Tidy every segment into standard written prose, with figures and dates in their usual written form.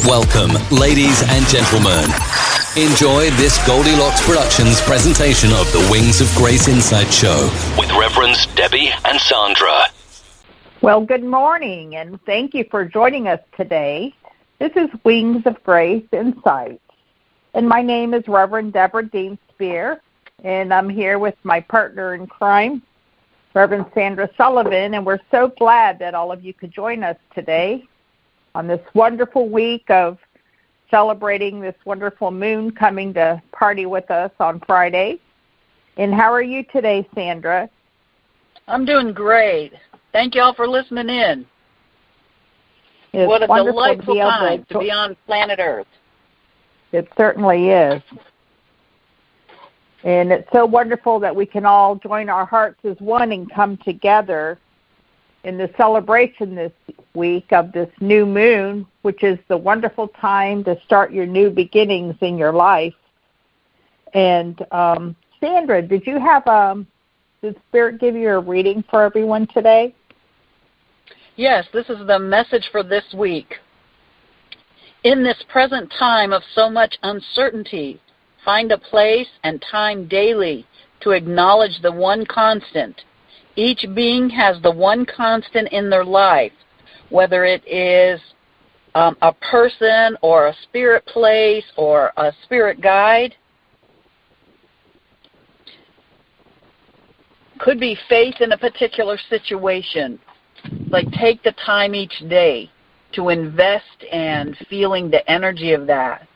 Welcome, ladies and gentlemen. Enjoy this Goldilocks Productions presentation of the Wings of Grace Insight Show with Reverends Debbie and Sandra. Well, good morning, and thank you for joining us today. This is Wings of Grace Insight, and my name is Reverend Deborah Dienstbier, and I'm here with my partner in crime, Reverend Sandra Sullivan, and we're so glad that all of you could join us today on this wonderful week of celebrating this wonderful moon coming to party with us on Friday. And how are you today, Sandra? I'm doing great. Thank you all for listening in. It's what a delightful time to be on planet Earth. It certainly is. And it's so wonderful that we can all join our hearts as one and come together in the celebration this week of this new moon, which is the wonderful time to start your new beginnings in your life. And Sandra, did you have did Spirit give you a reading for everyone today? Yes, this is the message for this week. In this present time of so much uncertainty, find a place and time daily to acknowledge the one constant. Each being has the one constant in their life, whether it is a person or a spirit place or a spirit guide. Could be faith in a particular situation. Like take the time each day to invest in feeling the energy of that.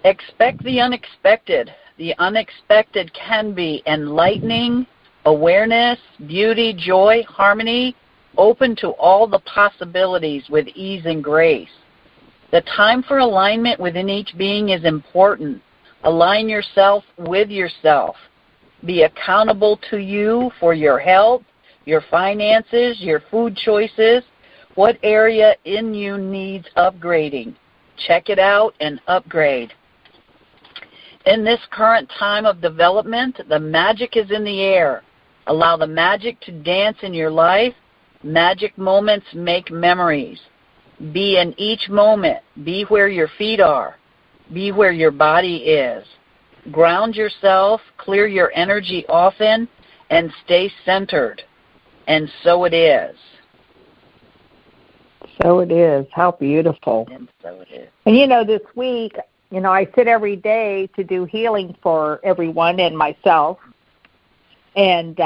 Expect the unexpected. The unexpected can be enlightening, awareness, beauty, joy, harmony, open to all the possibilities with ease and grace. The time for alignment within each being is important. Align yourself with yourself. Be accountable to you for your health, your finances, your food choices. What area in you needs upgrading? Check it out and upgrade. In this current time of development, the magic is in the air. Allow the magic to dance in your life. Magic moments make memories. Be in each moment. Be where your feet are. Be where your body is. Ground yourself, clear your energy often, and stay centered. And so it is. So it is. How beautiful. And so it is. And this week, I sit every day to do healing for everyone and myself. And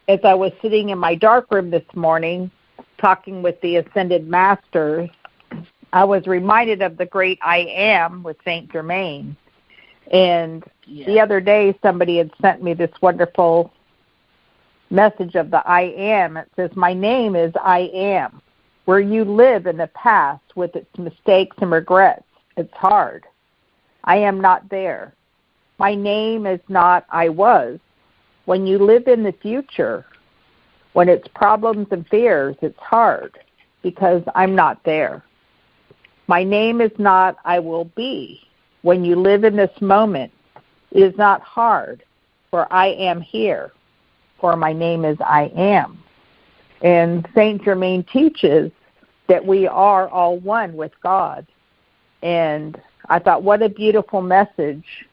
as I was sitting in my dark room this morning talking with the Ascended Masters, I was reminded of the great I Am with Saint Germain. And the other day somebody had sent me this wonderful message of the I Am. It says, my name is I Am. Where you live in the past with its mistakes and regrets, it's hard. I am not there. My name is not I was. When you live in the future, when it's problems and fears, it's hard because I'm not there. My name is not I will be. When you live in this moment, it is not hard, for I am here, for my name is I am. And Saint Germain teaches that we are all one with God. And I thought, what a beautiful message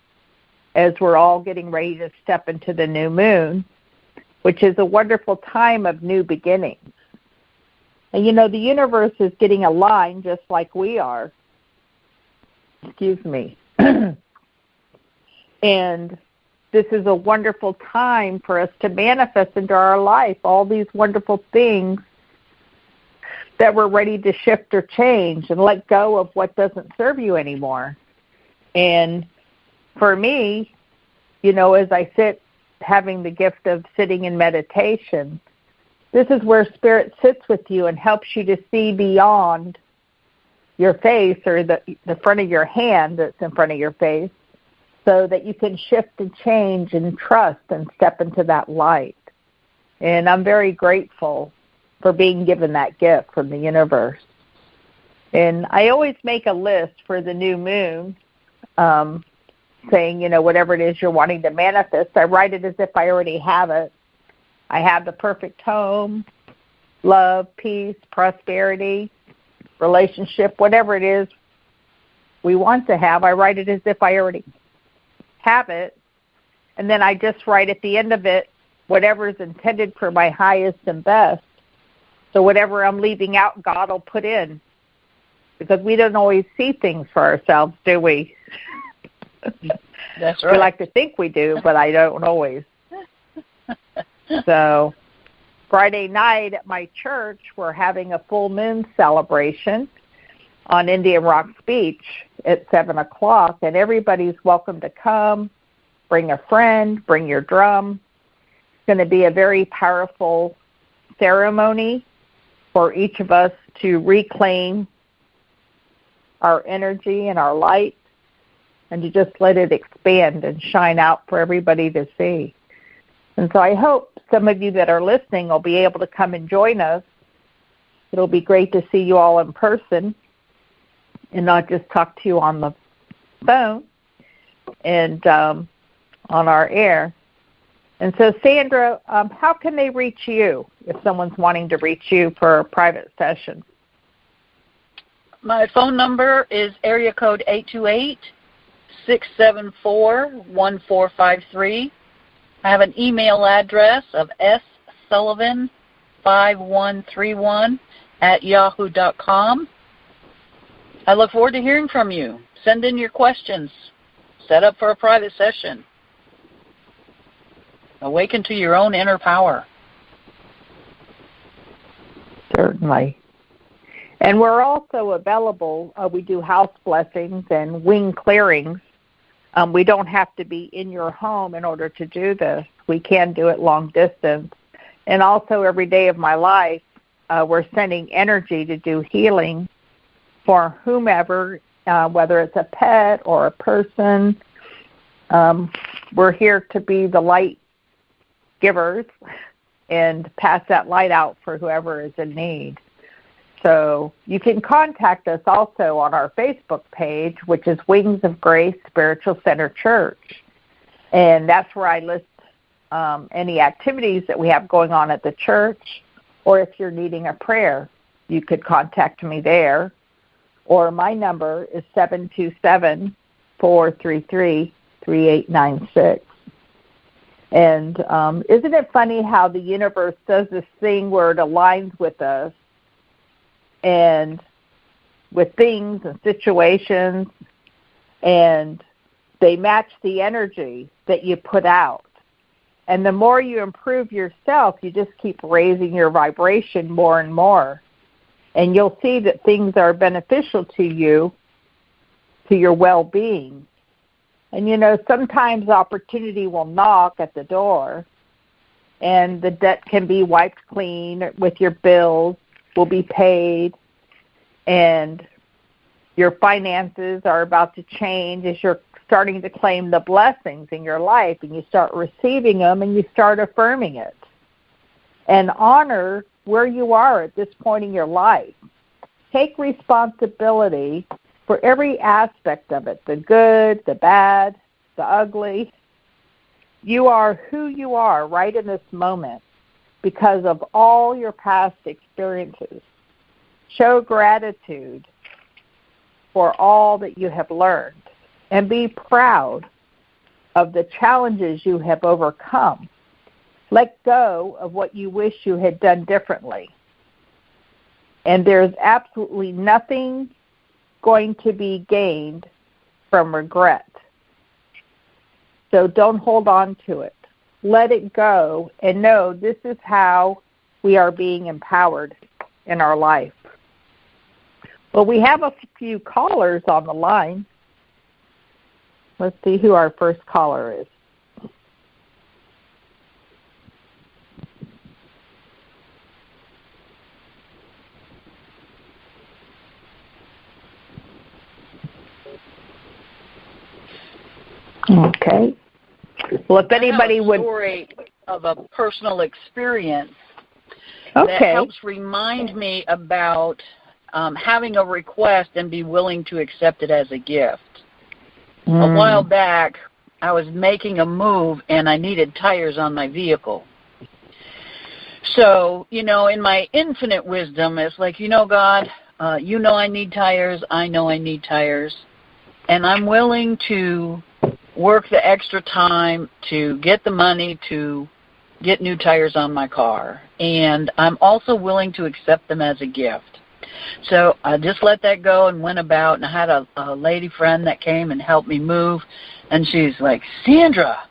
as we're all getting ready to step into the new moon, which is a wonderful time of new beginnings. And the universe is getting aligned just like we are. Excuse me. And this is a wonderful time for us to manifest into our life all these wonderful things that we're ready to shift or change and let go of what doesn't serve you anymore. And for me, as I sit having the gift of sitting in meditation, this is where Spirit sits with you and helps you to see beyond your face or the front of your hand that's in front of your face so that you can shift and change and trust and step into that light. And I'm very grateful for being given that gift from the universe. And I always make a list for the new moon, saying, whatever it is you're wanting to manifest. I write it as if I already have it. I have the perfect home, love, peace, prosperity. relationship, whatever it is we want to have. I write it as if I already have it, and then I just write at the end of it whatever is intended for my highest and best. So whatever I'm leaving out, God will put in, because we don't always see things for ourselves, do we? That's right. We like to think we do, but I don't always. So Friday night at my church, we're having a full moon celebration on Indian Rocks Beach at 7 o'clock, and everybody's welcome to come. Bring a friend, bring your drum. It's going to be a very powerful ceremony for each of us to reclaim our energy and our light, and to just let it expand and shine out for everybody to see. And so I hope some of you that are listening will be able to come and join us. It'll be great to see you all in person and not just talk to you on the phone and on our air. And so, Sandra, how can they reach you if someone's wanting to reach you for a private session? My phone number is area code 828-674-1453. I have an email address of ssullivan5131@yahoo.com. I look forward to hearing from you. Send in your questions. Set up for a private session. Awaken to your own inner power. Certainly. And we're also available. We do house blessings and wing clearings. We don't have to be in your home in order to do this. We can do it long distance. And also every day of my life, we're sending energy to do healing for whomever, whether it's a pet or a person. We're here to be the light givers and pass that light out for whoever is in need. So you can contact us also on our Facebook page, which is Wings of Grace Spiritual Center Church. And that's where I list any activities that we have going on at the church. Or if you're needing a prayer, you could contact me there. Or my number is 727-433-3896. And isn't it funny how the universe does this thing where it aligns with us and with things and situations, and they match the energy that you put out. And the more you improve yourself, you just keep raising your vibration more and more. And you'll see that things are beneficial to you, to your well-being. And, you know, sometimes opportunity will knock at the door, and the debt can be wiped clean with your bills, will be paid, and your finances are about to change as you're starting to claim the blessings in your life, and you start receiving them, and you start affirming it. And honor where you are at this point in your life. Take responsibility for every aspect of it, the good, the bad, the ugly. You are who you are right in this moment because of all your past experiences. Show gratitude for all that you have learned and be proud of the challenges you have overcome. Let go of what you wish you had done differently. And there's absolutely nothing going to be gained from regret. So don't hold on to it. Let it go and know this is how we are being empowered in our life. Well, we have a few callers on the line. Let's see who our first caller is. Okay. Well, if anybody would... I have a story of a personal experience that helps remind me about having a request and be willing to accept it as a gift. A while back, I was making a move, and I needed tires on my vehicle. So, you know, in my infinite wisdom, it's like, you know, God, you know I need tires, I know I need tires, and I'm willing to work the extra time to get the money to get new tires on my car. And I'm also willing to accept them as a gift. So I just let that go and went about, and I had a lady friend that came and helped me move, and she's like, Sandra,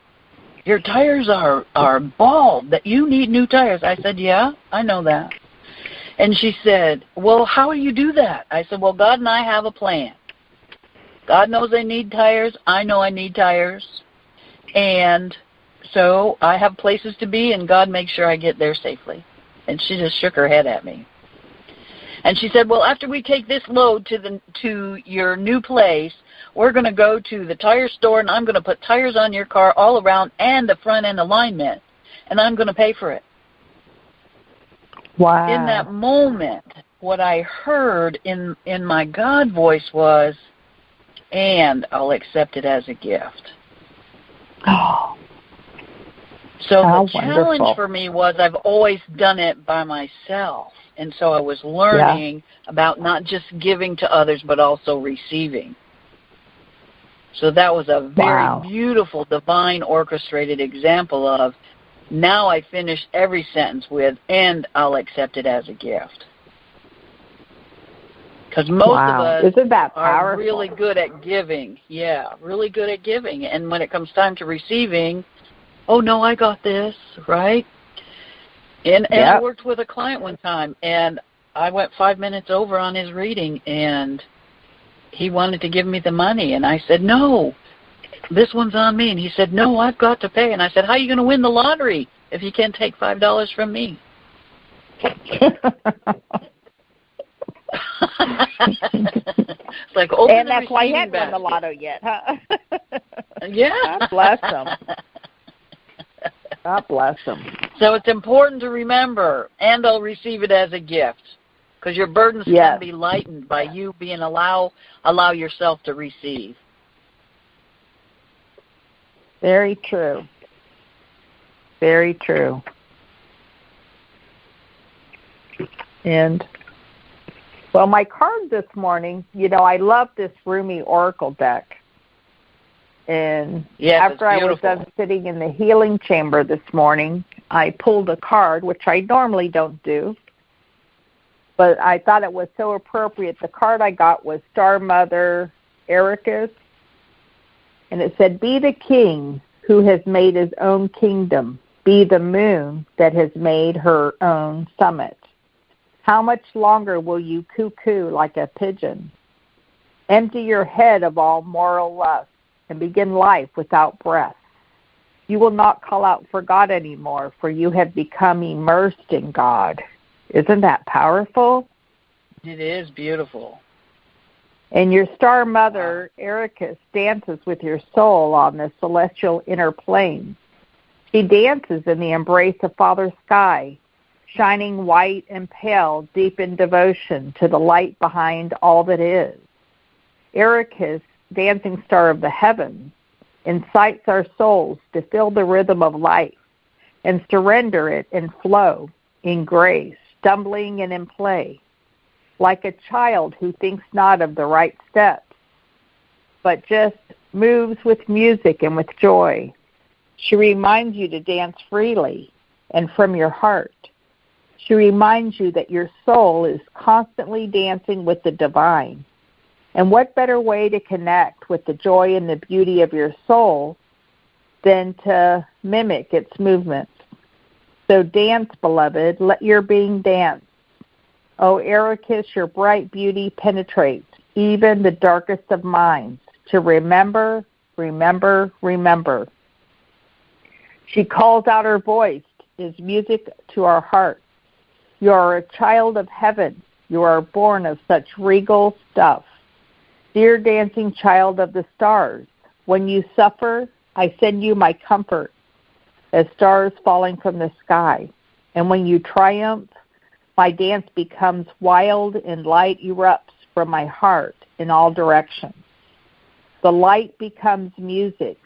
your tires are bald, that you need new tires. I said, yeah, I know that. And she said, well, how do you do that? I said, well, God and I have a plan. God knows I need tires. I know I need tires. And so I have places to be, and God makes sure I get there safely. And she just shook her head at me. And she said, well, after we take this load to your new place, we're going to go to the tire store, and I'm going to put tires on your car all around and the front end alignment, and I'm going to pay for it. Wow. In that moment, what I heard in my God voice was, and I'll accept it as a gift. Oh. So How the challenge wonderful. for me was I've always done it by myself. And so I was learning about not just giving to others, but also receiving. So that was a very beautiful, divine, orchestrated example of, now I finish every sentence with, and I'll accept it as a gift. Because most of us Isn't that are powerful? really good at giving. Yeah, really good at giving. And when it comes time to receiving, oh, no, I got this, right? And I worked with a client one time, and I went 5 minutes over on his reading, and he wanted to give me the money. And I said, no, this one's on me. And he said, no, I've got to pay. And I said, how are you going to win the lottery if you can't take $5 from me? It's like, open and the that's why he receiving hadn't won the basket. lotto yet, huh? Yeah. God bless him. God bless him. So it's important to remember, and I'll receive it as a gift, because your burdens can be lightened by you being allow yourself to receive. Very true. Very true. And, well, my card this morning, I love this Rumi Oracle deck. And after I was done sitting in the healing chamber this morning, I pulled a card, which I normally don't do. But I thought it was so appropriate. The card I got was Star Mother Ericus. And it said, be the king who has made his own kingdom. Be the moon that has made her own summit. How much longer will you cuckoo like a pigeon? Empty your head of all moral lust and begin life without breath. You will not call out for God anymore, for you have become immersed in God. Isn't that powerful? It is beautiful. And your star mother, Ericus, dances with your soul on the celestial inner plane. She dances in the embrace of Father Sky, shining white and pale, deep in devotion to the light behind all that is. Ericus, dancing star of the heavens, incites our souls to feel the rhythm of life and surrender it in flow, in grace, stumbling and in play, like a child who thinks not of the right steps, but just moves with music and with joy. She reminds you to dance freely and from your heart. She reminds you that your soul is constantly dancing with the divine. And what better way to connect with the joy and the beauty of your soul than to mimic its movements? So dance, beloved, let your being dance. O Ericus, your bright beauty penetrates even the darkest of minds to remember, remember, remember. She calls out her voice, is music to our hearts. You are a child of heaven. You are born of such regal stuff. Dear dancing child of the stars, when you suffer, I send you my comfort as stars falling from the sky. And when you triumph, my dance becomes wild and light erupts from my heart in all directions. The light becomes music,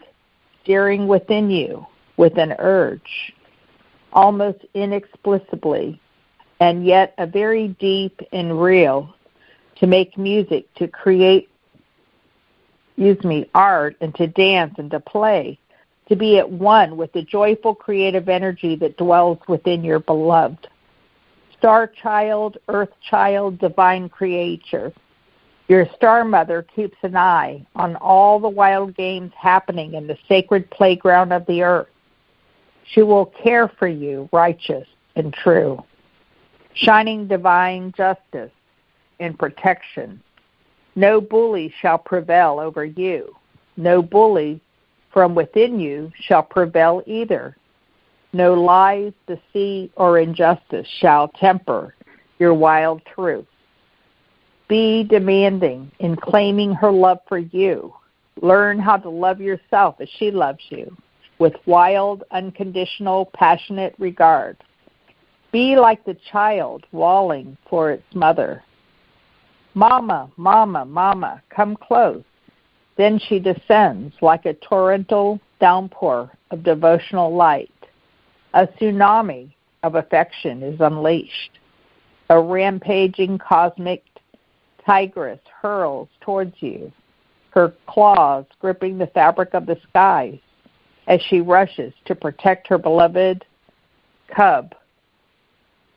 stirring within you with an urge, almost inexplicably, and yet a very deep and real to make music, to create, art, and to dance and to play, to be at one with the joyful creative energy that dwells within your beloved. Star child, earth child, divine creator. Your star mother keeps an eye on all the wild games happening in the sacred playground of the earth. She will care for you, righteous and true, shining divine justice and protection. No bully shall prevail over you. No bully from within you shall prevail either. No lies, deceit, or injustice shall temper your wild truth. Be demanding in claiming her love for you. Learn how to love yourself as she loves you, with wild, unconditional, passionate regard. Be like the child walling for its mother. Mama, mama, mama, come close. Then she descends like a torrential downpour of devotional light. A tsunami of affection is unleashed. A rampaging cosmic tigress hurls towards you, her claws gripping the fabric of the skies as she rushes to protect her beloved cub.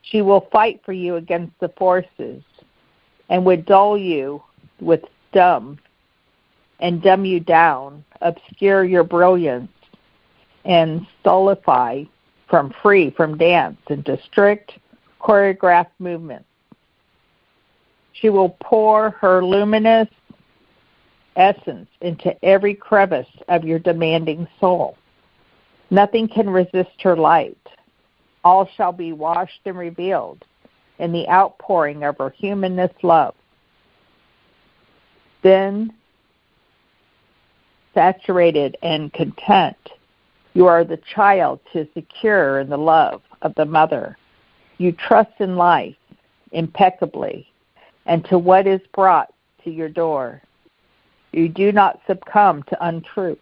She will fight for you against the forces and would dull you with dumb you down, obscure your brilliance, and stultify from dance into strict choreographed movements. She will pour her luminous essence into every crevice of your demanding soul. Nothing can resist her light. All shall be washed and revealed in the outpouring of her humanness love. Then, saturated and content, you are the child to secure in the love of the mother. You trust in life impeccably and to what is brought to your door. You do not succumb to untruths.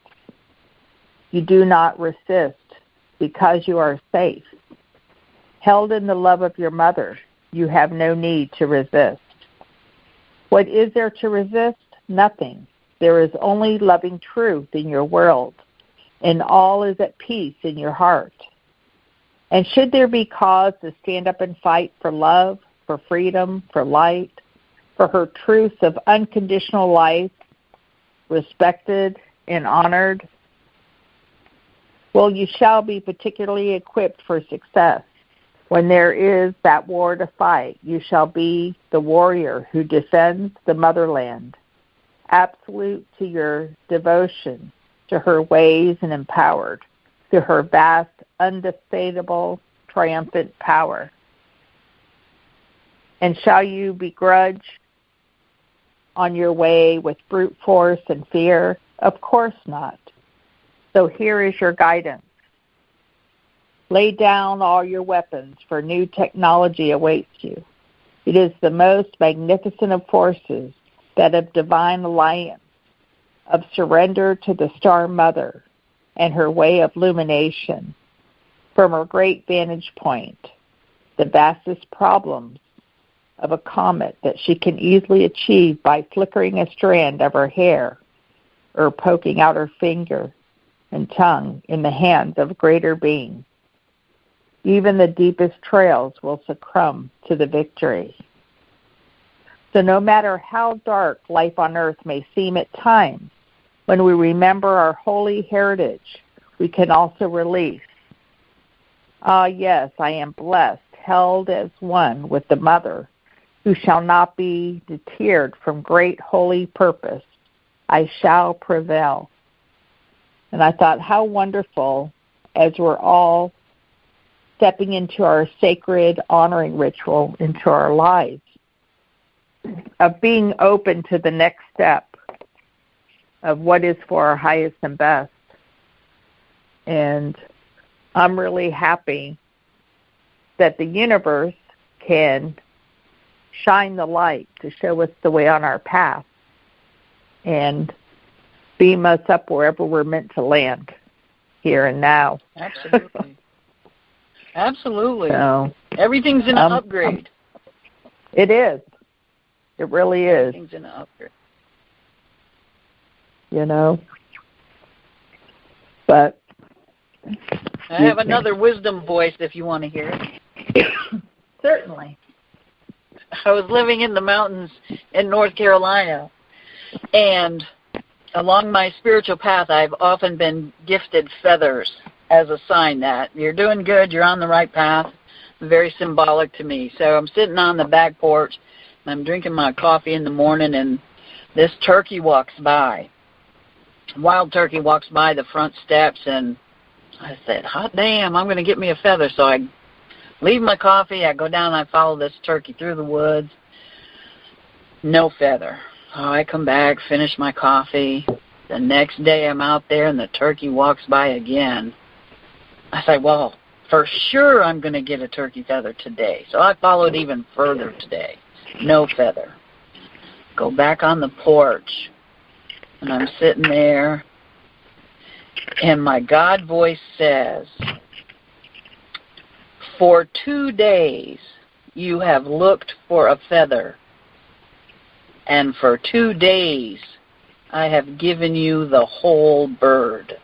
You do not resist because you are safe. Held in the love of your mother, you have no need to resist. What is there to resist? Nothing. There is only loving truth in your world, and all is at peace in your heart. And should there be cause to stand up and fight for love, for freedom, for light, for her truths of unconditional life, respected and honored, well, you shall be particularly equipped for success. When there is that war to fight, you shall be the warrior who defends the motherland, absolute to your devotion to her ways and empowered to her vast, undebatable, triumphant power. And shall you begrudge on your way with brute force and fear? Of course not. So here is your guidance. Lay down all your weapons, for new technology awaits you. It is the most magnificent of forces, that of divine alliance, of surrender to the Star Mother and her way of illumination. From her great vantage point, the vastest problems of a comet that she can easily achieve by flickering a strand of her hair or poking out her finger and tongue in the hands of a greater being. Even the deepest trails will succumb to the victory. So no matter how dark life on earth may seem at times, when we remember our holy heritage, we can also release. Ah, yes, I am blessed, held as one with the Mother, who shall not be deterred from great holy purpose. I shall prevail. And I thought, how wonderful, as we're all stepping into our sacred honoring ritual into our lives, of being open to the next step of what is for our highest and best. And I'm really happy that the universe can shine the light to show us the way on our path and beam us up wherever we're meant to land, here and now. Absolutely. Absolutely. So, everything's an upgrade. It is. It really is. Everything's in an upgrade. You know. But I have another wisdom voice if you want to hear it. Certainly. I was living in the mountains in North Carolina, and along my spiritual path, I've often been gifted feathers as a sign that you're doing good, you're on the right path. Very symbolic to me. So I'm sitting on the back porch, and I'm drinking my coffee in the morning, and this turkey walks by. Wild turkey walks by the front steps, and I said, hot damn, I'm going to get me a feather. So I leave my coffee, I go down, and I follow this turkey through the woods. No feather. So I come back, finish my coffee. The next day I'm out there, and the turkey walks by again. I said, well, for sure I'm going to get a turkey feather today. So I followed even further today. No feather. Go back on the porch, and I'm sitting there, and my God voice says, for 2 days you have looked for a feather, and for 2 days I have given you the whole bird.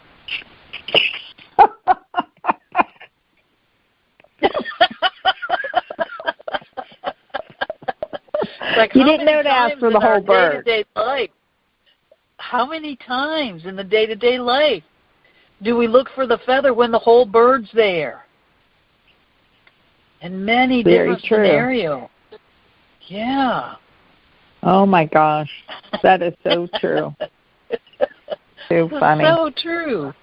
Like, you didn't know to ask for the whole bird. Day-to-day life, how many times in the day-to-day life do we look for the feather when the whole bird's there? In many different scenarios. Yeah. Oh, my gosh. That is so true. Too funny. So true.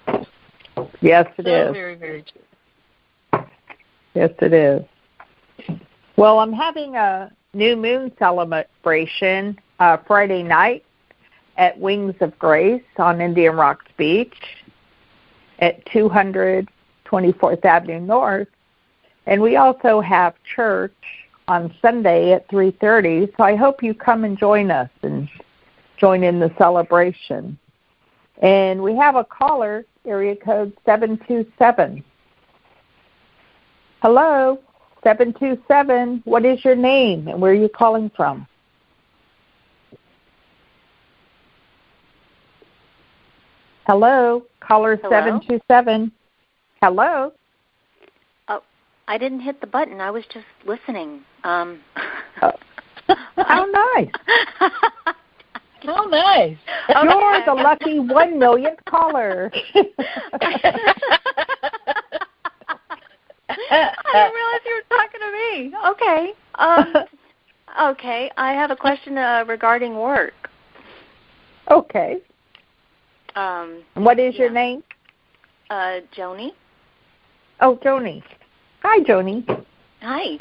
Yes, it is. So very, very true. Yes, it is. Well, I'm having a new moon celebration Friday night at Wings of Grace on Indian Rocks Beach at 200 24th Avenue North. And we also have church on Sunday at 3:30. So I hope you come and join us and join in the celebration. And we have a caller, area code 727. Hello, 727. What is your name and where are you calling from? Hello, caller 727. Hello. Oh, I didn't hit the button. I was just listening. Oh, how nice. How nice. You're the lucky 1 millionth caller. I didn't realize you were talking to me. Okay. Okay, I have a question regarding work. Okay. What is your name? Joni. Oh, Joni. Hi, Joni. Hi.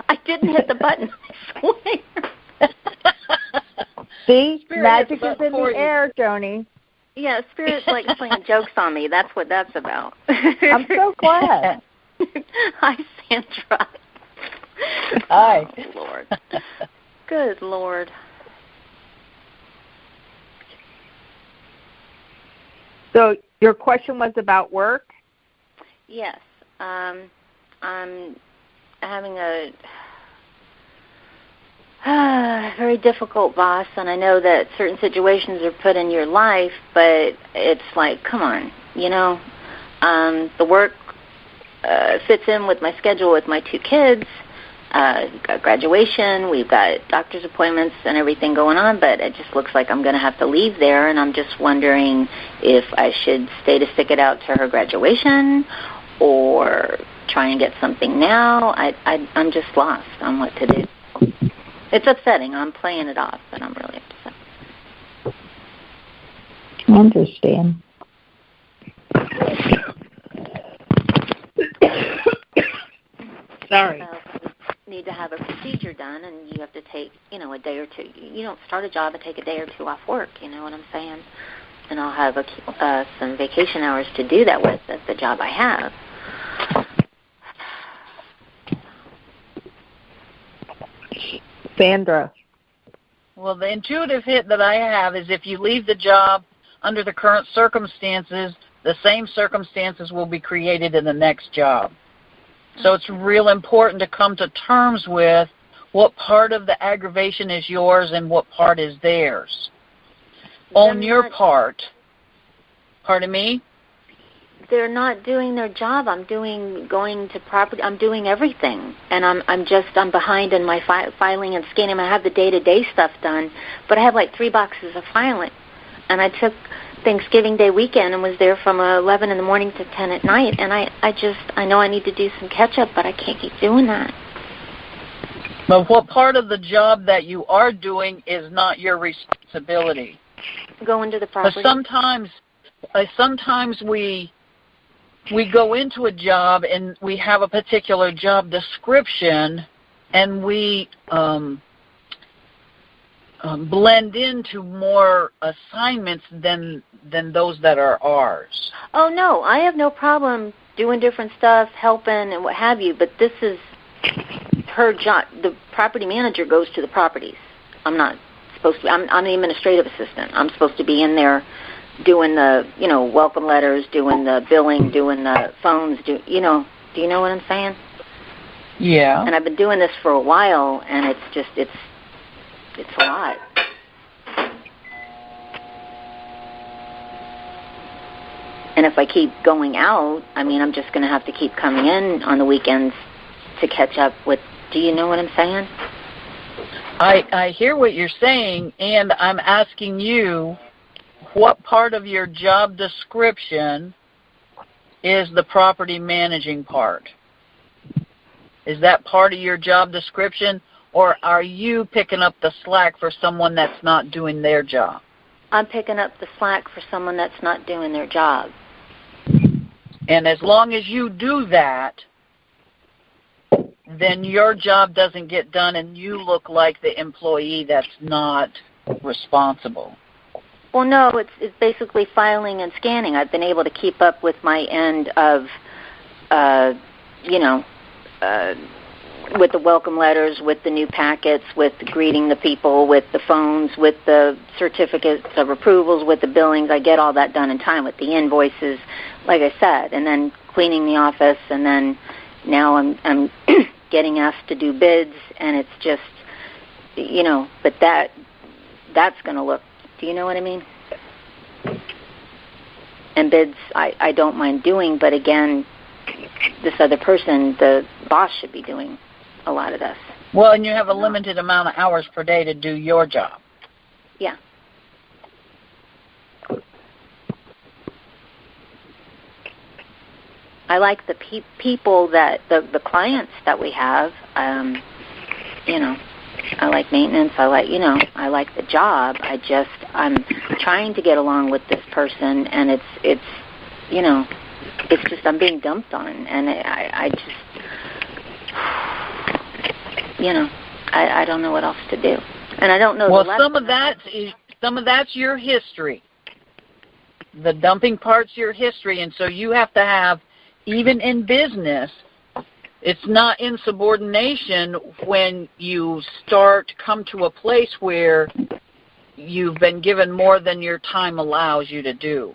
I didn't hit the button, I swear. See? Spirit Magic is in the air, Joni. Yeah, Spirit's like playing jokes on me. That's what that's about. I'm so glad. Hi, Sandra. Hi. Oh, Lord. Good Lord. So your question was about work? Yes. I'm having a very difficult boss, and I know that certain situations are put in your life, but it's like, come on, you know. The work fits in with my schedule with my 2 kids. We've got graduation, we've got doctor's appointments and everything going on, but it just looks like I'm going to have to leave there, and I'm just wondering if I should stay to stick it out to her graduation or try and get something now. I'm just lost on what to do. It's upsetting. I'm playing it off, but I'm really upset. I understand. Sorry. Need to have a procedure done, and you have to take, a day or two. You don't start a job and take a day or two off work, you know what I'm saying? And I'll have some vacation hours to do that with at the job I have. Sandra. Well, the intuitive hit that I have is if you leave the job under the current circumstances, the same circumstances will be created in the next job. So it's real important to come to terms with what part of the aggravation is yours and what part is theirs. Own your part. Pardon me? They're not doing their job. I'm going to property. I'm doing everything, and I'm behind in my filing and scanning. I have the day-to-day stuff done, but I have like 3 boxes of filing, and I took Thanksgiving Day weekend and was there from 11 in the morning to 10 at night, and I know I need to do some catch-up, but I can't keep doing that. But what part of the job that you are doing is not your responsibility? Go into the property. But sometimes we go into a job and we have a particular job description, and we blend into more assignments than those that are ours. Oh, no, I have no problem doing different stuff, helping and what have you, but this is her job. The property manager goes to the properties. I'm not supposed to. I'm the administrative assistant. I'm supposed to be in there doing the, welcome letters, doing the billing, doing the phones, do you know what I'm saying? Yeah. And I've been doing this for a while, and it's a lot. And if I keep going out, I'm just going to have to keep coming in on the weekends to catch up with, do you know what I'm saying? I hear what you're saying, and I'm asking you, what part of your job description is the property managing part? Is that part of your job description, or are you picking up the slack for someone that's not doing their job? I'm picking up the slack for someone that's not doing their job. And as long as you do that, then your job doesn't get done and you look like the employee that's not responsible. Well, no, it's basically filing and scanning. I've been able to keep up with my end of, with the welcome letters, with the new packets, with greeting the people, with the phones, with the certificates of approvals, with the billings. I get all that done in time with the invoices, like I said, and then cleaning the office, and then now I'm getting asked to do bids, and it's just, but that's going to look, do you know what I mean? And bids I don't mind doing, but again, this other person, the boss, should be doing a lot of this. Well, and you have a limited amount of hours per day to do your job. Yeah. I like the people that, the clients that we have, I like maintenance, I like the job. I'm trying to get along with this person, and it's just I'm being dumped on, and I don't know what else to do, and I don't know. Well, some of that's your history. The dumping part's your history, and so you have to have, even in business, it's not insubordination when you come to a place where you've been given more than your time allows you to do.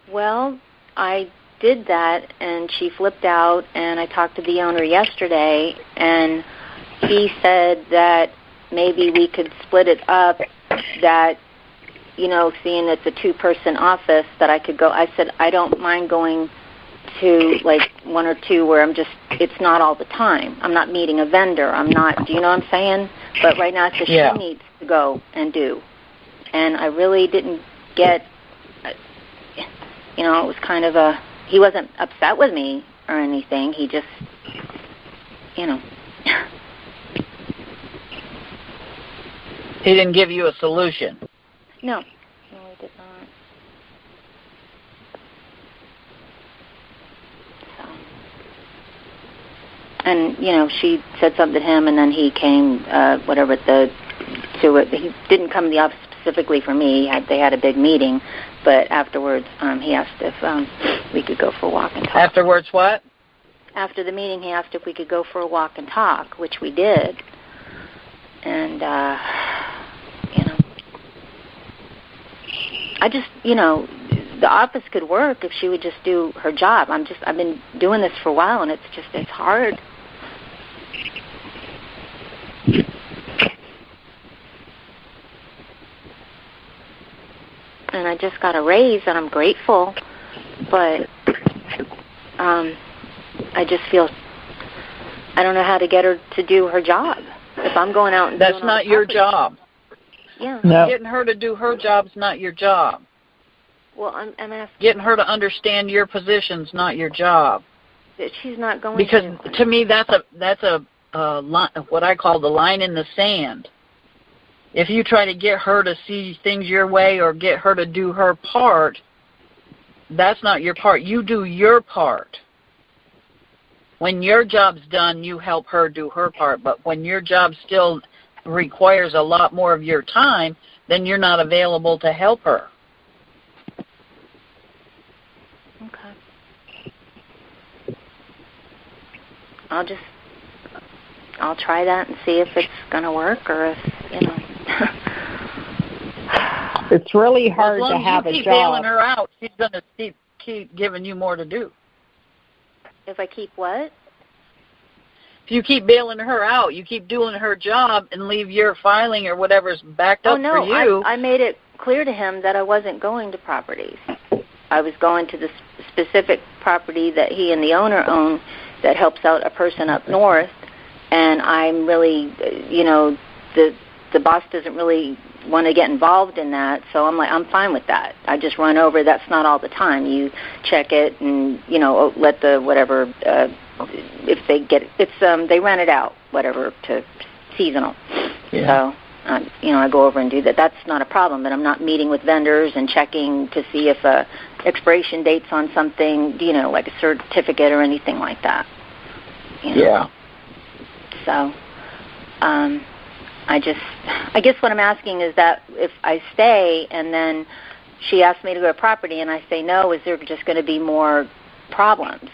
Well, I did that, and she flipped out, and I talked to the owner yesterday, and he said that maybe we could split it up, that, seeing it's a 2-person office, that I could go. I said, I don't mind going to like 1 or 2 where it's not all the time. I'm not meeting a vendor. I'm not, do you know what I'm saying? But right now it's she needs to go and do. And I really didn't get, it was kind of he wasn't upset with me or anything. He just, He didn't give you a solution. No, he did not. And, she said something to him, and then he came, to it. He didn't come to the office specifically for me. They had a big meeting, but afterwards he asked if we could go for a walk and talk. Afterwards what? After the meeting, he asked if we could go for a walk and talk, which we did. And, I just, the office could work if she would just do her job. I've been doing this for a while, and it's hard. and I just got a raise, and I'm grateful. But I just feel I don't know how to get her to do her job. If I'm going out and that's not your job. Yeah. No. Getting her to do her job's not your job. Well, I'm asking. Getting her to understand your position's not your job. That she's not going because to. To me, that's a line, what I call the line in the sand. If you try to get her to see things your way or get her to do her part, that's not your part. You do your part. When your job's done, you help her do her part. But when your job still requires a lot more of your time, then you're not available to help her. Okay. I'll try that and see if it's going to work, or if, It's really hard to have a job. As long as you keep bailing her out, she's going to keep giving you more to do. If I keep what? If you keep bailing her out, you keep doing her job and leave your filing or whatever's backed up for you. I made it clear to him that I wasn't going to properties. I was going to the specific property that he and the owner own that helps out a person up north, and I'm really, the boss doesn't really want to get involved in that, so I'm fine with that. I just run over. That's not all the time. You check it and, let the whatever, if they get it, they rent it out, whatever, to seasonal. Yeah. So, I go over and do that. That's not a problem, but I'm not meeting with vendors and checking to see if expiration date's on something, like a certificate or anything like that. Yeah. So, I guess what I'm asking is that if I stay and then she asks me to go to property and I say no, is there just going to be more problems?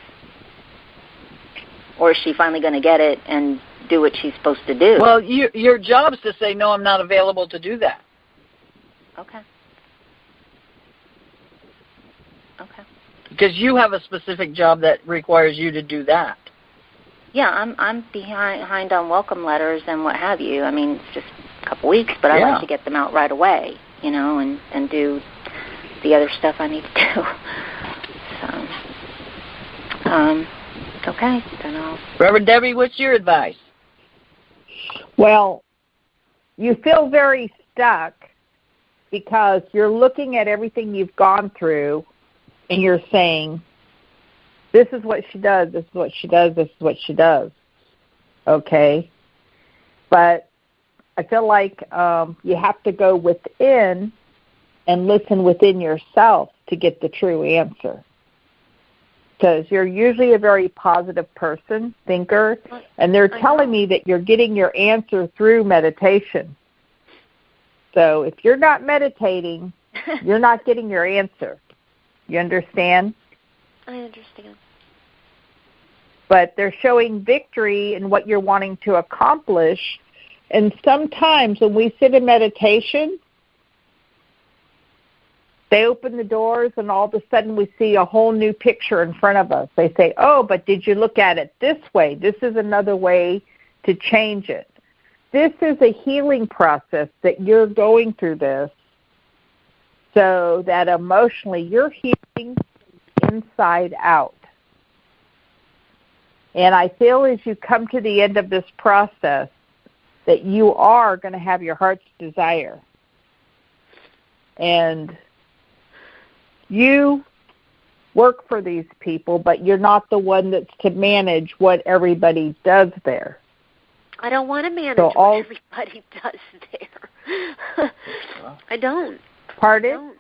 Or is she finally going to get it and do what she's supposed to do? Well, your job is to say, no, I'm not available to do that. Okay. Okay. Because you have a specific job that requires you to do that. Yeah, I'm behind on welcome letters and what have you. I mean, it's just a couple weeks, but I like to get them out right away, and do the other stuff I need to do. So, okay, then I'll... Reverend Debbie, what's your advice? Well, you feel very stuck because you're looking at everything you've gone through and you're saying, this is what she does, this is what she does, this is what she does. Okay? But I feel like you have to go within and listen within yourself to get the true answer. Because you're usually a very positive person, thinker, and they're telling me that you're getting your answer through meditation. So if you're not meditating, you're not getting your answer. You understand? I understand. But they're showing victory in what you're wanting to accomplish. And sometimes when we sit in meditation, they open the doors and all of a sudden we see a whole new picture in front of us. They say, oh, but did you look at it this way? This is another way to change it. This is a healing process that you're going through this so that emotionally you're healing inside out. And I feel as you come to the end of this process that you are going to have your heart's desire. And you work for these people, but you're not the one that's to manage what everybody does there. I don't want to manage what everybody does there. I don't. Pardon?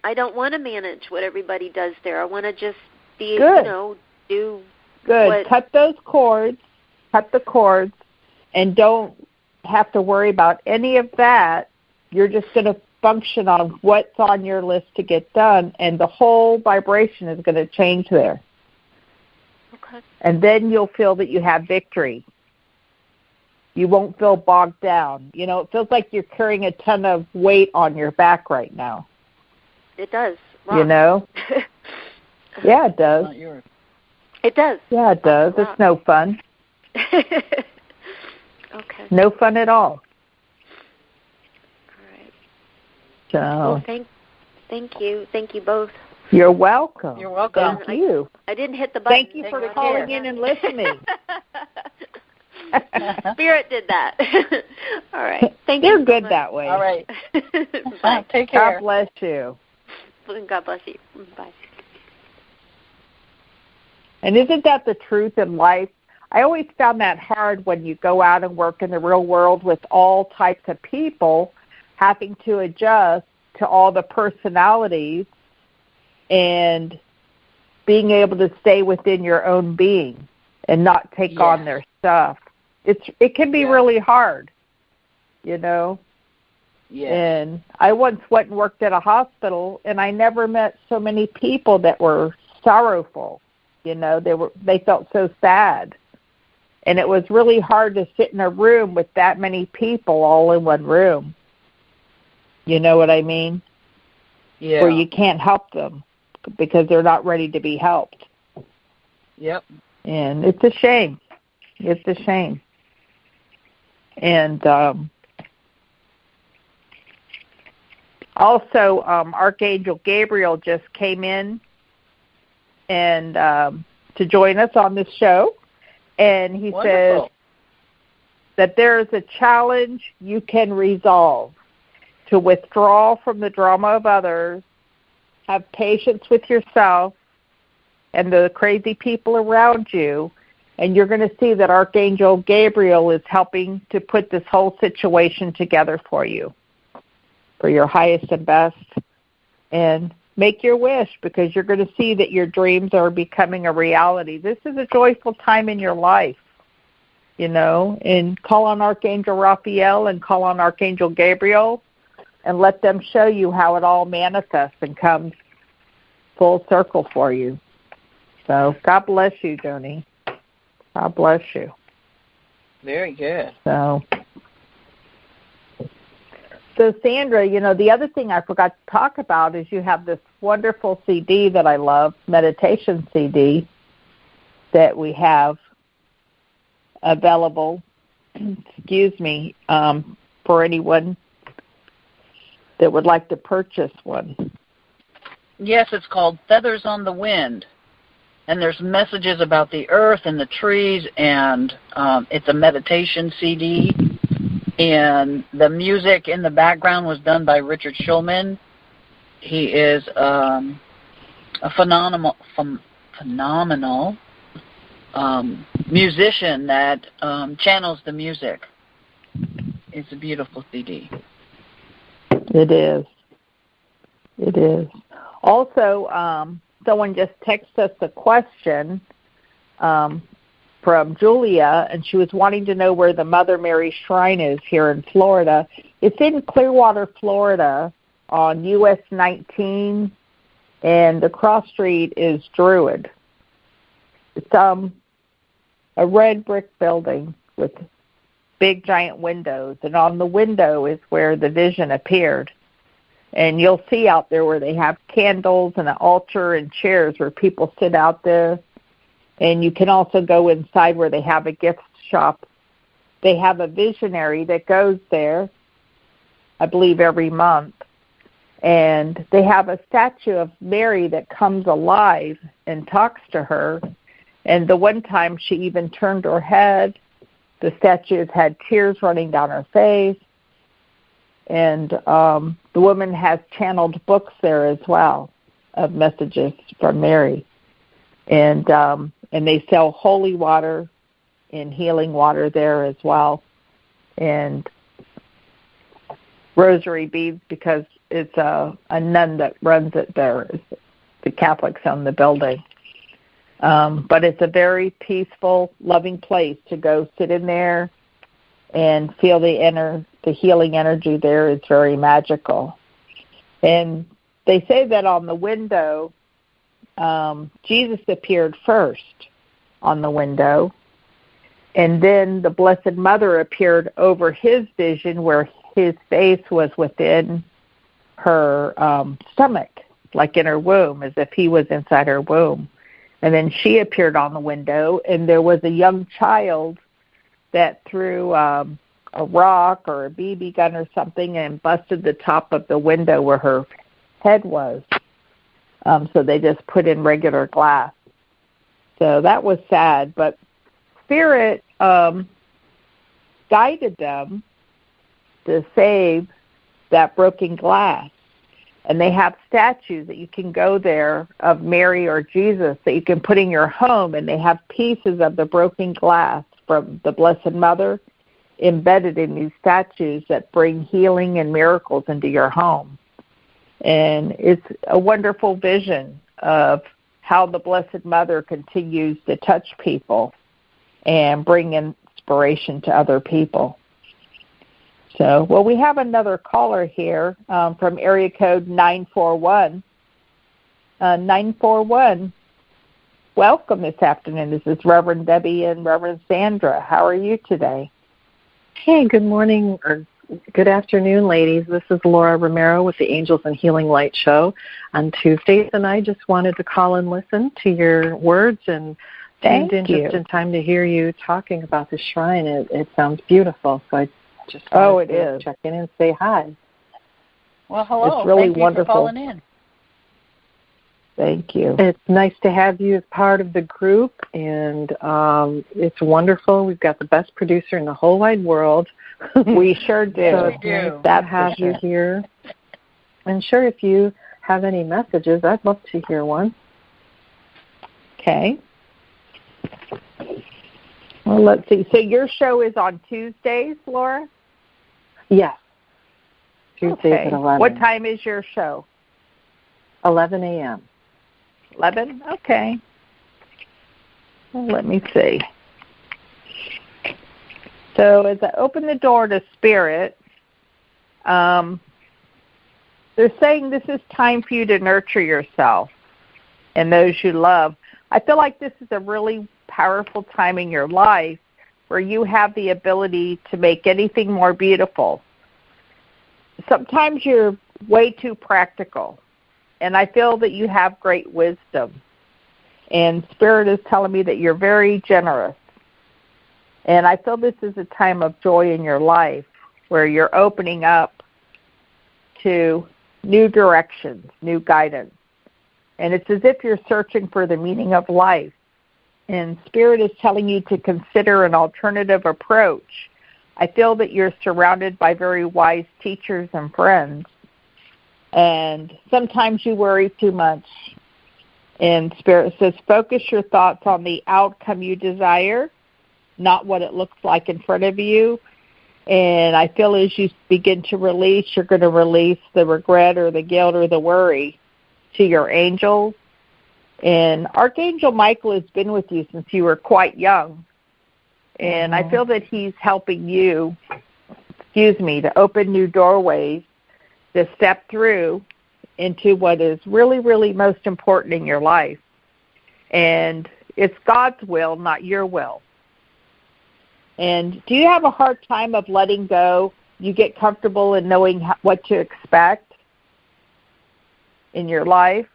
I don't want to manage what everybody does there. I want to just be, do... Good. Cut those cords, cut the cords, and don't have to worry about any of that. You're just going to function on what's on your list to get done, and the whole vibration is going to change there. Okay. And then you'll feel that you have victory. You won't feel bogged down. It feels like you're carrying a ton of weight on your back right now. It does. Wow. Yeah, it does. Not yours. It does. Yeah, it does. It's no fun. Okay. No fun at all. All right. So. Well, Thank you. Thank you both. You're welcome. You're welcome. Thank you. I didn't hit the button. Thank you for calling in and listening. Spirit did that. All right. Thank you. They're good that way. All right. Bye. Take care. God bless you. God bless you. Bye. And isn't that the truth in life? I always found that hard when you go out and work in the real world with all types of people, having to adjust to all the personalities and being able to stay within your own being and not take on their stuff. It can be really hard, you know. Yeah. And I once went and worked at a hospital, and I never met so many people that were sorrowful. You know, they felt so sad. And it was really hard to sit in a room with that many people all in one room. You know what I mean? Yeah. Where you can't help them because they're not ready to be helped. Yep. And it's a shame. It's a shame. And also, Archangel Gabriel just came in and to join us on this show. And he says that there is a challenge you can resolve: to withdraw from the drama of others, have patience with yourself and the crazy people around you, and you're going to see that Archangel Gabriel is helping to put this whole situation together for you, for your highest and best. And make your wish, because you're going to see that your dreams are becoming a reality. This is a joyful time in your life, you know, and call on Archangel Raphael and call on Archangel Gabriel and let them show you how it all manifests and comes full circle for you. So God bless you, Joni. God bless you. Very good. So, Sandra, you know, the other thing I forgot to talk about is you have this wonderful CD that I love, meditation CD, that we have available, for anyone that would like to purchase one. Yes, it's called Feathers on the Wind. And there's messages about the earth and the trees, and it's a meditation CD. And the music in the background was done by Richard Schulman. He is a phenomenal musician that channels the music. It's a beautiful CD. It is. It is. Also, someone just texted us a question from Julia, and she was wanting to know where the Mother Mary Shrine is here in Florida. It's in Clearwater, Florida, on US 19, and the cross street is Druid. It's a red brick building with big giant windows, and on the window is where the vision appeared. And you'll see out there where they have candles and an altar and chairs where people sit out there. And you can also go inside where they have a gift shop. They have a visionary that goes there, I believe, every month. And they have a statue of Mary that comes alive and talks to her. And the one time she even turned her head, the statue had tears running down her face. And the woman has channeled books there as well of messages from Mary. And they sell holy water and healing water there as well. And rosary beads, because it's a nun that runs it there. The Catholics own the building. But it's a very peaceful, loving place to go sit in there and feel the healing energy there is very magical. And they say that on the window, Jesus appeared first on the window, and then the Blessed Mother appeared over his vision where his face was within her stomach, like in her womb, as if he was inside her womb. And then she appeared on the window, and there was a young child that threw a rock or a BB gun or something and busted the top of the window where her head was. So they just put in regular glass. So that was sad, but Spirit guided them to save that broken glass. And they have statues that you can go there of Mary or Jesus that you can put in your home, and they have pieces of the broken glass from the Blessed Mother embedded in these statues that bring healing and miracles into your home. And it's a wonderful vision of how the Blessed Mother continues to touch people and bring inspiration to other people. So, well, we have another caller here from area code 941. 941, welcome this afternoon. This is Reverend Debbie and Reverend Sandra. How are you today? Hey, good morning or good afternoon, ladies. This is Laura Romero with the Angels and Healing Light Show on Tuesdays, and I just wanted to call and listen to your words and tuned in just in time to hear you talking about the shrine. It sounds beautiful, so I just wanted to check in and say hi. Well, hello. It's really Thank you wonderful. for calling in. Thank you. It's nice to have you as part of the group, and it's wonderful. We've got the best producer in the whole wide world. We sure do. So it's nice to have you here. And sure, if you have any messages, I'd love to hear one. Okay. Well, let's see. So your show is on Tuesdays, Laura? Yes. Tuesdays at 11. What time is your show? 11 a.m. 11? Okay. Well, let me see. So as I open the door to Spirit, they're saying this is time for you to nurture yourself and those you love. I feel like this is a really powerful time in your life where you have the ability to make anything more beautiful. Sometimes you're way too practical, and I feel that you have great wisdom. And Spirit is telling me that you're very generous. And I feel this is a time of joy in your life where you're opening up to new directions, new guidance. And it's as if you're searching for the meaning of life. And Spirit is telling you to consider an alternative approach. I feel that you're surrounded by very wise teachers and friends. And sometimes you worry too much. And Spirit says, focus your thoughts on the outcome you desire, not what it looks like in front of you. And I feel as you begin to release, you're going to release the regret or the guilt or the worry to your angels. And Archangel Michael has been with you since you were quite young. And I feel that he's helping you, to open new doorways to step through into what is really, really most important in your life. And it's God's will, not your will. And do you have a hard time of letting go? You get comfortable in knowing what to expect in your life?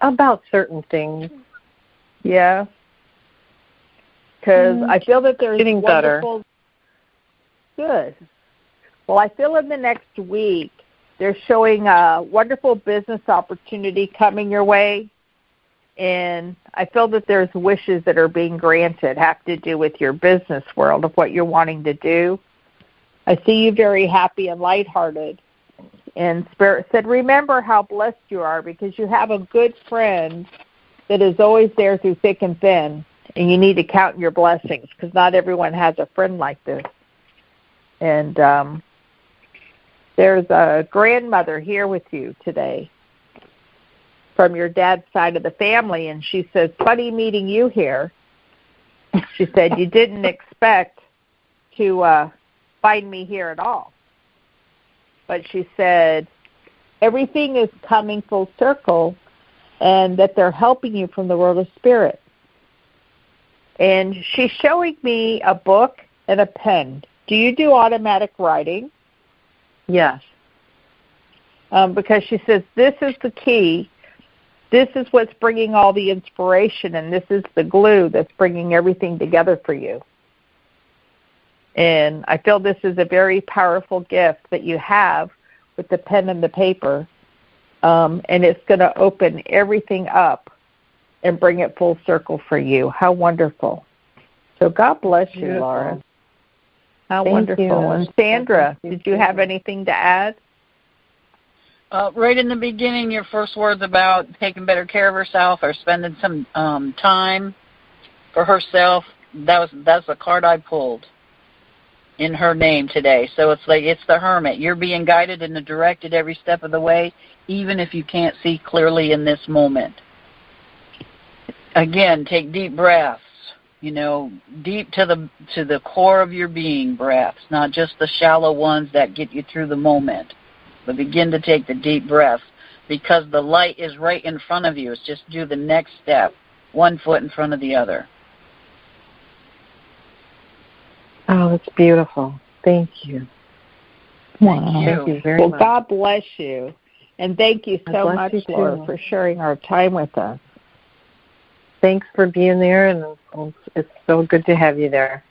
About certain things. Yeah. Because I feel that there's getting wonderful... better. Good. Well, I feel in the next week they're showing a wonderful business opportunity coming your way. And I feel that there's wishes that are being granted have to do with your business world of what you're wanting to do. I see you very happy and lighthearted. And Spirit said, remember how blessed you are because you have a good friend that is always there through thick and thin. And you need to count your blessings because not everyone has a friend like this. And there's a grandmother here with you today from your dad's side of the family, and she says, funny meeting you here. She said, you didn't expect to find me here at all. But she said, everything is coming full circle and that they're helping you from the world of spirit. And she's showing me a book and a pen. Do you do automatic writing? Yes. Because she says, this is the key. This is what's bringing all the inspiration, and this is the glue that's bringing everything together for you. And I feel this is a very powerful gift that you have with the pen and the paper. and it's going to open everything up and bring it full circle for you. How wonderful. So God bless you, Beautiful. Laura. How Thank wonderful. you. And Sandra, did you have anything to add? Right in the beginning, your first words about taking better care of herself or spending some time for herself, that's the card I pulled in her name today. So it's like it's the Hermit. You're being guided and directed every step of the way, even if you can't see clearly in this moment. Again, take deep breaths, deep to the core of your being breaths, not just the shallow ones that get you through the moment. But begin to take the deep breaths because the light is right in front of you. It's just do the next step, one foot in front of the other. Oh, that's beautiful. Thank you. Wow. Thank you very well, much. God bless you. And thank you so God much, bless you Laura, too. for sharing our time with us. Thanks for being there, and it's so good to have you there.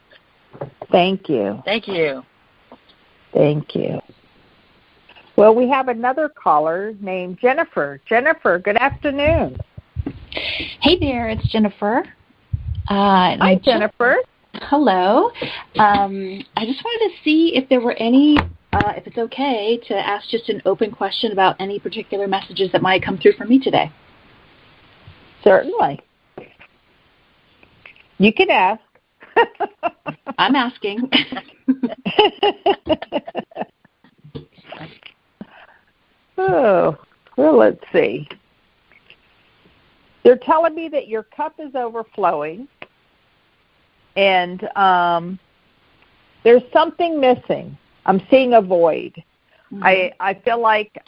Thank you. Thank you. Thank you. Well, we have another caller named Jennifer. Jennifer, good afternoon. Hey there, it's Jennifer. Hi, Jennifer. Hello. I just wanted to see if there were any, if it's okay to ask just an open question about any particular messages that might come through for me today. Certainly. You can ask. I'm asking. Oh, well, let's see. They're telling me that your cup is overflowing, and there's something missing. I'm seeing a void. Mm-hmm. I feel like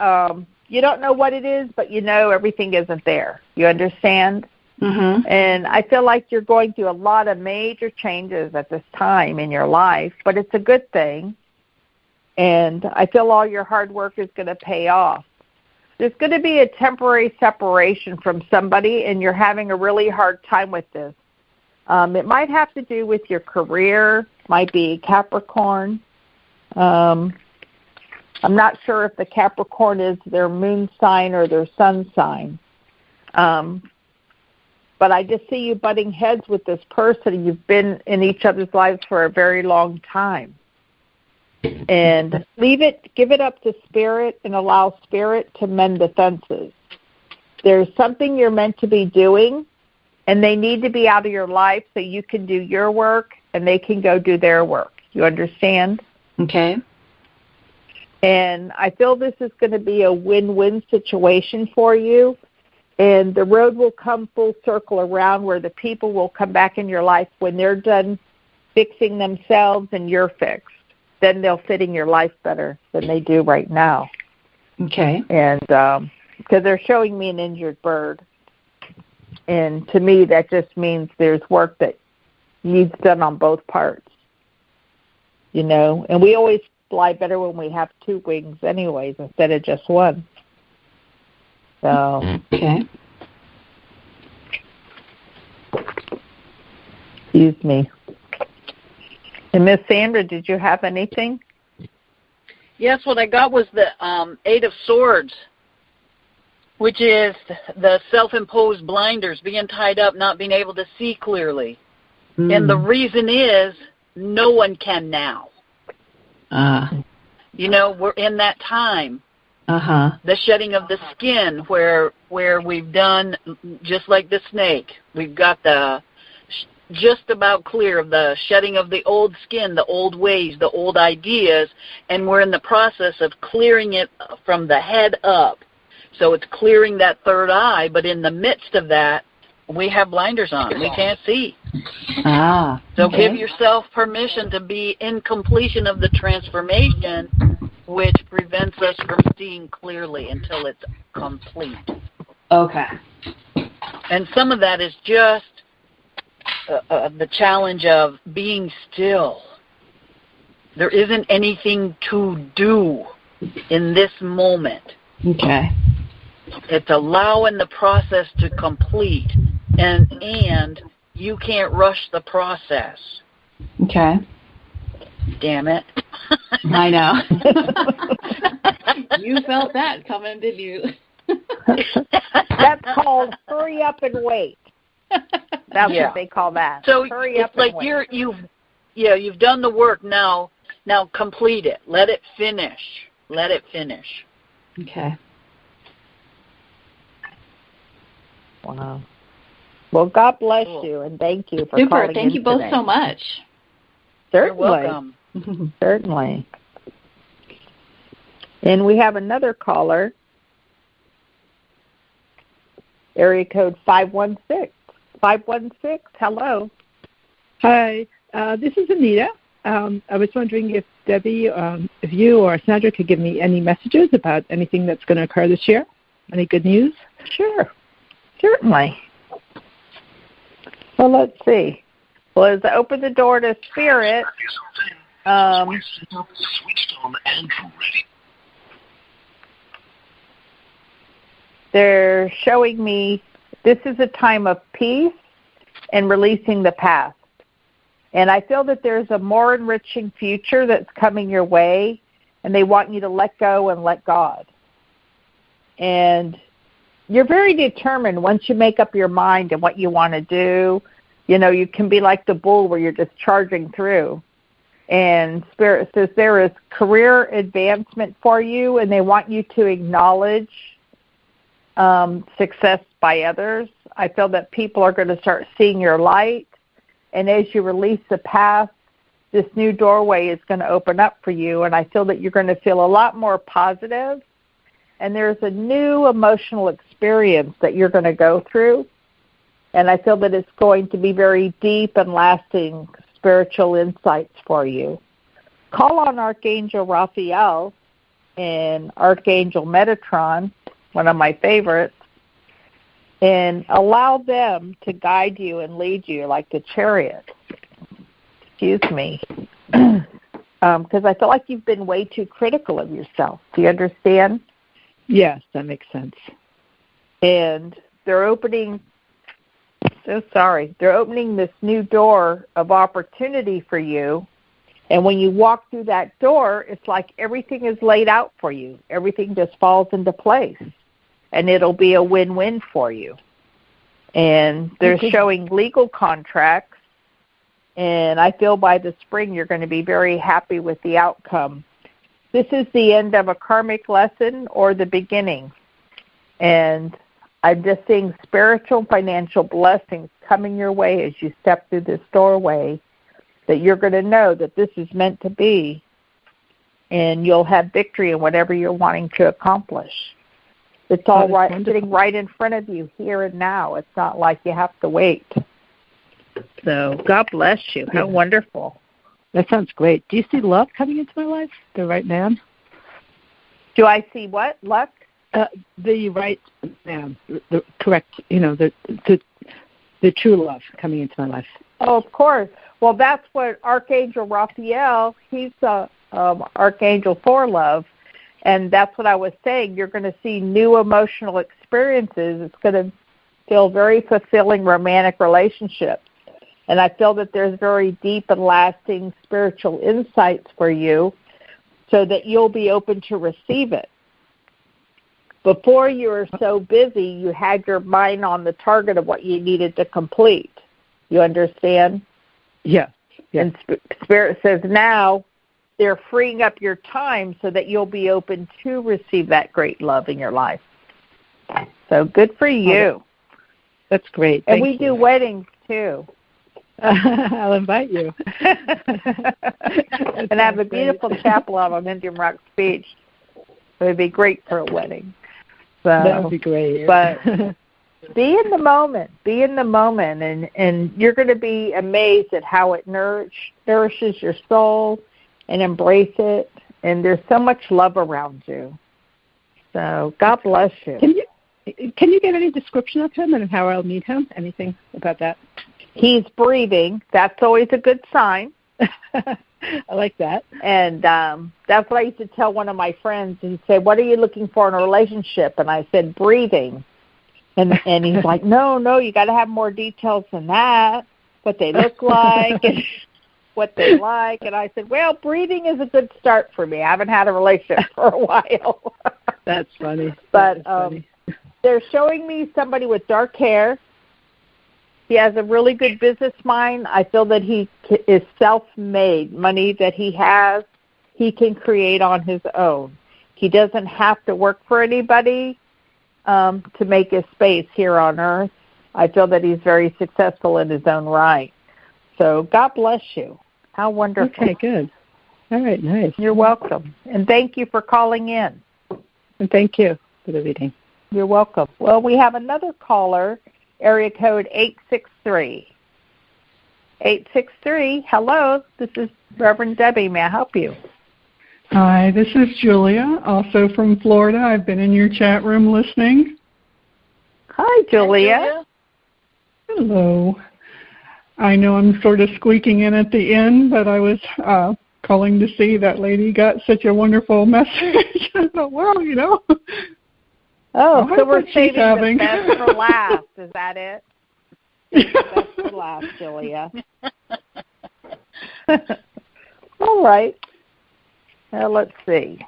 you don't know what it is, but you know everything isn't there. You understand? Mm-hmm. And I feel like you're going through a lot of major changes at this time in your life, but it's a good thing. And I feel all your hard work is going to pay off. There's going to be a temporary separation from somebody, and you're having a really hard time with this. It might have to do with your career, might be Capricorn. I'm not sure if the Capricorn is their moon sign or their sun sign. But I just see you butting heads with this person. You've been in each other's lives for a very long time. And give it up to Spirit and allow Spirit to mend the fences. There's something you're meant to be doing, and they need to be out of your life so you can do your work and they can go do their work. You understand? Okay. And I feel this is going to be a win-win situation for you, and the road will come full circle around where the people will come back in your life when they're done fixing themselves and you're fixed. Then they'll fit in your life better than they do right now. Okay. And because they're showing me an injured bird. And to me, that just means there's work that needs done on both parts. And we always fly better when we have two wings anyways instead of just one. So. Okay. Excuse me. And Miss Sandra, did you have anything? Yes, what I got was the Eight of Swords, which is the self-imposed blinders, being tied up, not being able to see clearly. And the reason is no one can now. We're in that time. The shedding of the skin where we've done, just like the snake, we've got the just about clear of the shedding of the old skin, the old ways, the old ideas, and we're in the process of clearing it from the head up. So it's clearing that third eye, but in the midst of that, we have blinders on. We can't see. So give yourself permission to be in completion of the transformation, which prevents us from seeing clearly until it's complete. Okay. And some of that is just the challenge of being still. There isn't anything to do in this moment. Okay. It's allowing the process to complete, and you can't rush the process. Okay. Damn it. I know. You felt that coming, didn't you? That's called hurry up and wait. That's what they call that. So hurry it's up like and wait. you've done the work now. Now complete it. Let it finish. Let it finish. Okay. Wow. Well, God bless you, and thank you for calling in. Thank you both so much. Certainly. You're welcome. Certainly. And we have another caller. Area code 516. 516, hello. Hi, this is Anita. I was wondering if Debbie, if you or Sandra could give me any messages about anything that's going to occur this year. Any good news? Sure. Certainly. Well, let's see. Well, as I open the door to Spirit, they're showing me this is a time of peace and releasing the past. And I feel that there's a more enriching future that's coming your way, and they want you to let go and let God. And you're very determined once you make up your mind and what you want to do. You know, you can be like the bull where you're just charging through. And Spirit says there is career advancement for you, and they want you to acknowledge success by others. I feel that people are going to start seeing your light. And as you release the past, this new doorway is going to open up for you. And I feel that you're going to feel a lot more positive. And there's a new emotional experience that you're going to go through. And I feel that it's going to be very deep and lasting spiritual insights for you. Call on Archangel Raphael and Archangel Metatron, one of my favorites, and allow them to guide you and lead you like the chariot. Excuse me. Because I feel like you've been way too critical of yourself. Do you understand? Yes, that makes sense. And they're opening this new door of opportunity for you. And when you walk through that door, it's like everything is laid out for you. Everything just falls into place. And it'll be a win-win for you. And they're showing legal contracts. And I feel by the spring you're going to be very happy with the outcome. This is the end of a karmic lesson or the beginning. And I'm just seeing spiritual financial blessings coming your way as you step through this doorway, that you're going to know that this is meant to be, and you'll have victory in whatever you're wanting to accomplish. It's all right, sitting right in front of you here and now. It's not like you have to wait. So God bless you. How wonderful. That sounds great. Do you see love coming into my life? The right man? Do I see what? Luck? The right man. The correct, the true love coming into my life. Oh, of course. Well, that's what Archangel Raphael, he's Archangel for love. And that's what I was saying. You're going to see new emotional experiences. It's going to feel very fulfilling romantic relationships. And I feel that there's very deep and lasting spiritual insights for you so that you'll be open to receive it. Before you were so busy, you had your mind on the target of what you needed to complete. You understand? Yeah. And Spirit says now, they're freeing up your time so that you'll be open to receive that great love in your life. So good for you. That's great. And we do weddings, too. I'll invite you. And I have a beautiful chapel out on Indian Rock Beach. So it would be great for a wedding. So, that would be great. But be in the moment. Be in the moment. And you're going to be amazed at how it nourishes your soul. And embrace it, and there's so much love around you. So God bless you. Can you give any description of him and how I'll meet him? Anything about that? He's breathing. That's always a good sign. I like that. And that's what I used to tell one of my friends. He'd say, "What are you looking for in a relationship?" And I said, "Breathing." And he's like, "No, you got to have more details than that. What they look like." And what they like, and I said, well, breathing is a good start for me. I haven't had a relationship for a while. That's funny. But funny. They're showing me somebody with dark hair. He has a really good business mind. I feel that he is self-made. Money that he has, he can create on his own. He doesn't have to work for anybody to make his space here on earth. I feel that he's very successful in his own right. So God bless you. How wonderful. Okay, good. All right, nice. You're welcome. And thank you for calling in. And thank you for the reading. You're welcome. Well, we have another caller, area code 863. 863, hello. This is Reverend Debbie. May I help you? Hi, this is Julia, also from Florida. I've been in your chat room listening. Hi, Julia. Hello. I know I'm sort of squeaking in at the end, but I was calling to see that lady got such a wonderful message. I thought, well, you know. Oh, so we're saving the best for last. Is that it? Best for last, Julia. All right. Now, let's see.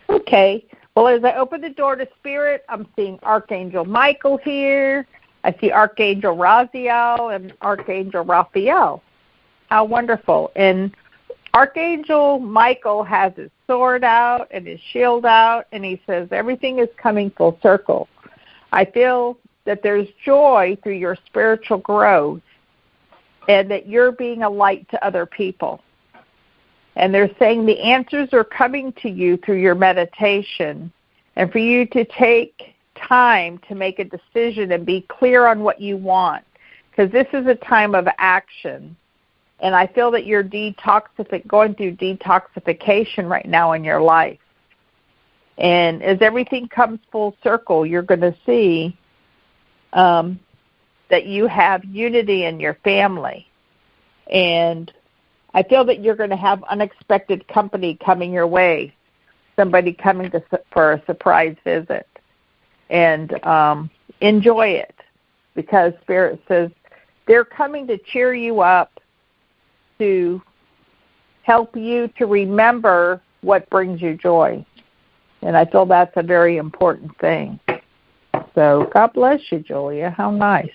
Okay. Well, as I open the door to Spirit, I'm seeing Archangel Michael here. I see Archangel Raziel and Archangel Raphael. How wonderful. And Archangel Michael has his sword out and his shield out, and he says everything is coming full circle. I feel that there's joy through your spiritual growth and that you're being a light to other people. And they're saying the answers are coming to you through your meditation, and for you to take time to make a decision and be clear on what you want, because this is a time of action. And I feel that you're going through detoxification right now in your life. And as everything comes full circle, you're going to see that you have unity in your family. And I feel that you're going to have unexpected company coming your way, somebody coming for a surprise visit. And enjoy it, because Spirit says they're coming to cheer you up, to help you to remember what brings you joy. And I feel that's a very important thing. So God bless you, Julia. How nice.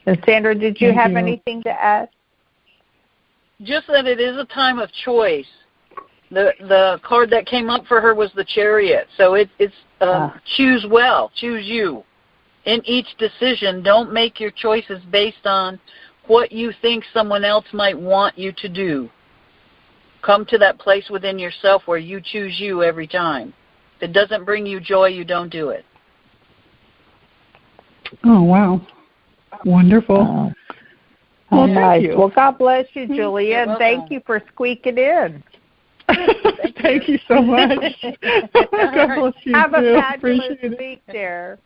And Sandra, did you have anything to add? Just that it is a time of choice. The card that came up for her was the Chariot. So it's choose well, choose you. In each decision, don't make your choices based on what you think someone else might want you to do. Come to that place within yourself where you choose you every time. If it doesn't bring you joy, you don't do it. Oh, wow. Wonderful. Well, nice. Well, God bless you, Julia, and thank you for squeaking in. Thank you so much. God bless you. Have too. a fabulous week there.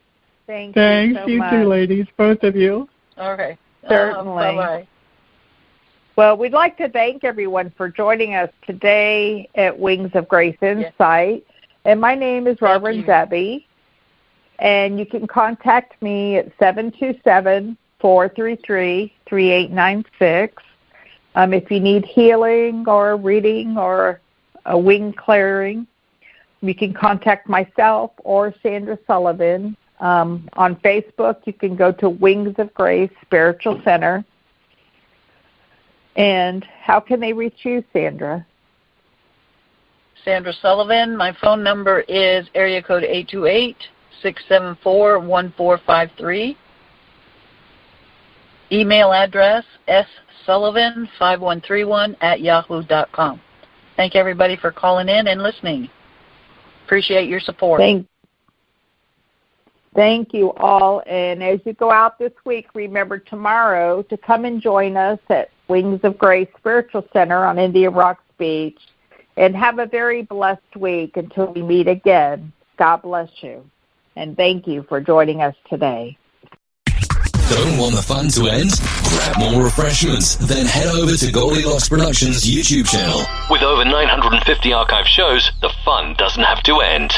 Thanks, you so you much. too, ladies, both of you. Okay. Certainly. Bye-bye. Well, we'd like to thank everyone for joining us today at Wings of Grace Insight. Yes. And my name is Reverend Debbie. And you can contact me at 727-433-3896. If you need healing or reading or a wing clearing, you can contact myself or Sandra Sullivan. On Facebook, you can go to Wings of Grace Spiritual Center. And how can they reach you, Sandra? Sandra Sullivan. My phone number is area code 828-674-1453. Email address ssullivan5131@yahoo.com. Thank everybody for calling in and listening. Appreciate your support. Thank you all. And as you go out this week, remember tomorrow to come and join us at Wings of Grace Spiritual Center on Indian Rocks Beach. And have a very blessed week until we meet again. God bless you. And thank you for joining us today. Don't want the fun to end? Grab more refreshments, then head over to Goldilocks Productions' YouTube channel. With over 950 archive shows, the fun doesn't have to end.